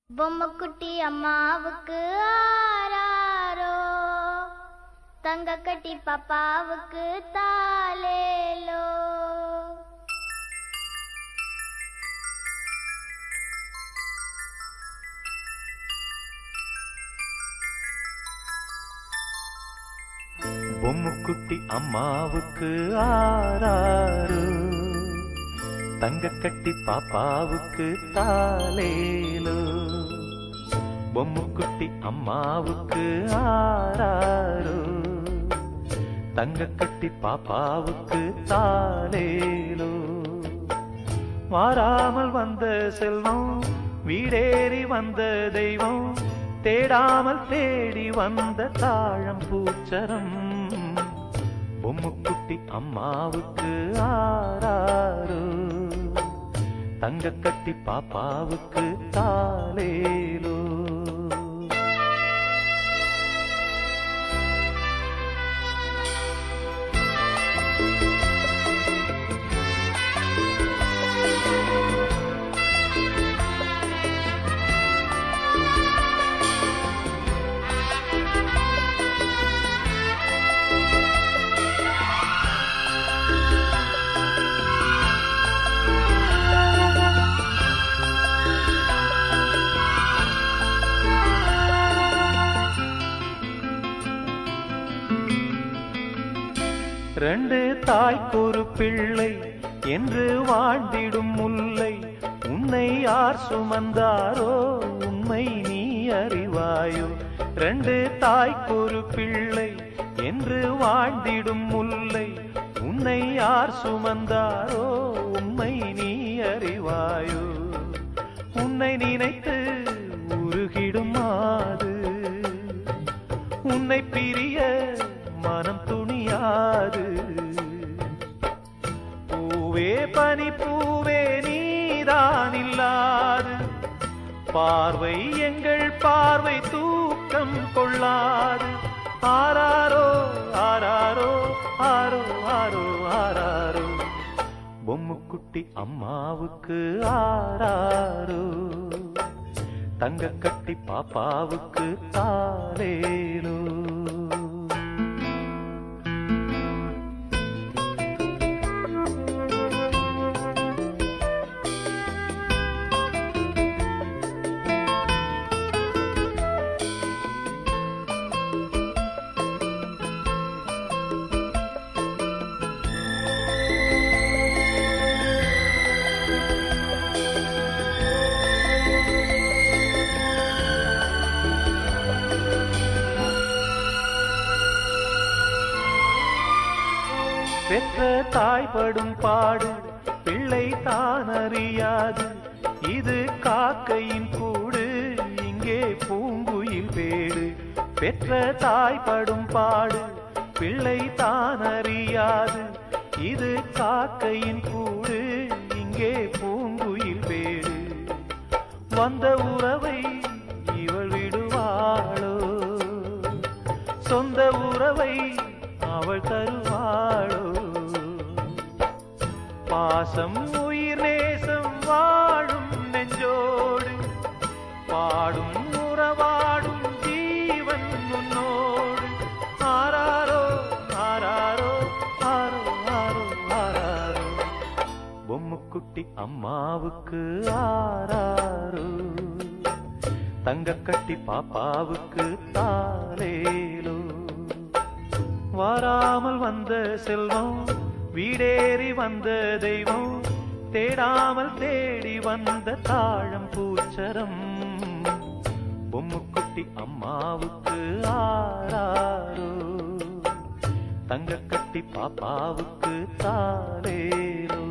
பொம்மைக்குட்டி அம்மாவுக்கு ஆராரோ, தங்க கட்டி பாப்பாவுக்கு தாலேலோ. பொம்முக்குட்டி அம்மாவுக்கு ஆராரோ, தங்க கட்டி பாப்பாவுக்கு தாலேலோ. பொம்முக்குட்டி அம்மாவுக்கு ஆராரோ, தங்க கட்டி பாப்பாவுக்கு தாலேலோ. மாறாமல் வந்த செல்வம், வீடேறி வந்த தெய்வம், தேடாமல் தேடி வந்த தாழம் பூச்சரம். பொம்முக்குட்டி அம்மாவுக்கு ஆராரோ, தங்க கட்டி பாப்பாவுக்கு தாலேலோ. ரெண்டு தாய்க்கொரு பிள்ளை என்று வாழ்ந்திடும் முல்லை, உன்னை யார் சுமந்தாரோ உண்மை நீ அறிவாயோ. ரெண்டு தாய்க்கொரு பிள்ளை என்று வாழ்ந்திடும் முல்லை, உன்னை யார் சுமந்தாரோ உண்மை நீ அறிவாயோ. உன்னை நினைத்து உருகிடும் மாது, உன்னை பிரிய மனம் துணியாது. பூவே பனி பூவே நீதான் இல்லாது, பார்வை எங்கள் பார்வை தூக்கம் கொள்ளாது. ஆராரோ ஆராரோ ஆரோ ஆரோ ஆராரோ, பொம்முக்குட்டி அம்மாவுக்கு ஆராரோ, தங்க கட்டி பாப்பாவுக்கு தாலேலோ. பெற்ற தாய்படும் பாடு பிள்ளை தான் அறியாது. இது காக்கையின் கூடு, இங்கே பூங்குயில் பேடு. பெற்ற தாய்படும் பாடு பிள்ளை தான் அறியாது. இது காக்கையின் கூடு, இங்கே பூங்குயில் பேடு. வந்த உறவை இவள் விடுவாளோ, சொந்த உறவை அவள் தருவாளோ. பாசம் உயிர் நேசம் வாழும் நெஞ்சோடு, பாடும் உறவாடும் ஜீவன் உன்னோடு. ஆராரோ ஆராரோ ஆரோ ஆரோ ஆராரோ, பொம்முக்குட்டி அம்மாவுக்கு ஆராரோ, தங்க கட்டி பாப்பாவுக்கு தாலேலோ. வாராமல் வந்த செல்வம், வீடேறி வந்த தெய்வம், தேடாமல் தேடி வந்த தாழம் பூச்சரம். பொம்முக்குட்டி அம்மாவுக்கு ஆராரோ, தங்க கட்டி பாப்பாவுக்கு தாலேலோ.